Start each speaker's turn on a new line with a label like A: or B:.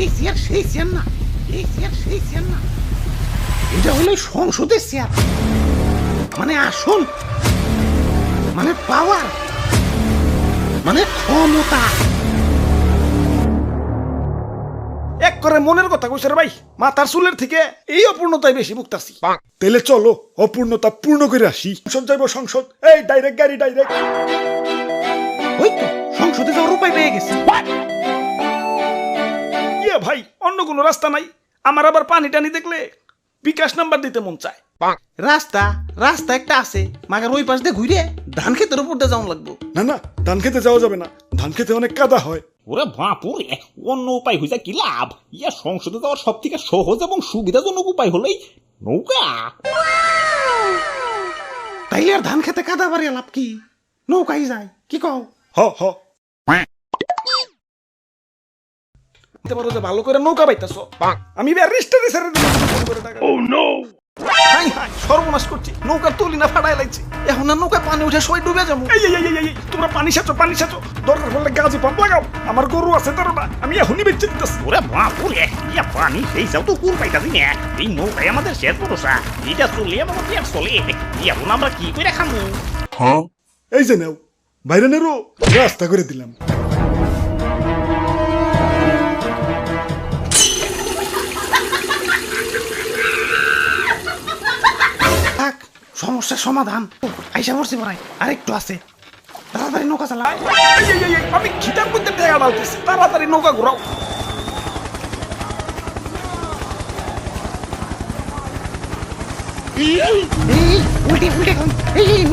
A: এই চেয়ার সেই চেয়ার না, এই চেয়ার সেই চেয়ার না, এটা হলো সংসদের চেয়ার, মানে আসল, মানে পাওয়ার, মানে ক্ষমতা।
B: এক করে মনের কথা কইছে রে ভাই, মাথার চুলের থেকে এই অপূর্ণতায় বেশি ভুগতাছি। তেলে চলো অপূর্ণতা পূর্ণ করে আসি। সংসদ যাইব সংসদ, এই ডাইরেক্ট গাড়ি ডাইরেক্ট।
A: ওই তো সংসদে যাওয়ার উপায় পেয়ে গেছে।
B: ইয়ে ভাই, অন্য কোনো রাস্তা নাই? আমার আবার পানি টানি দেখলে বিকাশ নাম্বার দিতে মন চায়।
A: রাস্তা রাস্তা একটা আছে, মাগার ওই পাশ দিয়ে ঘুরে ধান ক্ষেতের উপর দিয়ে যাওয়া লাগবো।
B: না না, ধান খেতে যাওয়া যাবে না, ধান খেতে অনেক কাদা হয়।
C: ওরে বাপুরে, অন্য উপায় হইছে কি লাভ? ইয়া সংসদে যাওয়ার সব থেকে সহজ এবং সুবিধাজনক উপায় হলেই নৌকা।
A: তাইলে আর ধান খেতে কাদা বাড়ি লাভ কি? নৌকাই যায়, কি কও?
B: হ হ, বলতে পারো যে ভালো করে নৌকা পাইতাছ। আমি ব্যারিস্টারে ছেড়ে দিলাম। হাই হাই, সর্বনাশ করছি, নৌকা তুলি না ফাটাই লাগছে।
A: এখন আর নৌকায় পানি উঠে সবাই ডুবে যাবো।
B: এই এই এই এই, এই, তোমরা পানি সাচো, পানি সাচো, দরকার পড়লে গাজি পাম্প লাগাও। আমার গরু আছে তারটা, আমি এখনই বেঁচে দিতেছি।
C: ওরে বাপুরে, ইয়া পানি সেই যাও তো কুল পাইতাছি না। এই নৌকায় আমাদের শেষ ভরসা, এটা চলে আমাদের পেট চলে। এখন আমরা কি করে খামু?
B: এই যে নাও, বাইরে নেরো, রাস্তা করে দিলাম।
A: থাক, সমস্যার সমাধান। আইসা পড়ছি পড়াই, আরেকটু আছে, তাড়াতাড়ি নৌকা চালা।
B: এই, এই, এই, এই, আমি খিটার মধ্যে টেকা ডালতেছি, তাড়াতাড়ি নৌকা ঘোরাও।
A: এই উল্টে উল্টে, এই এই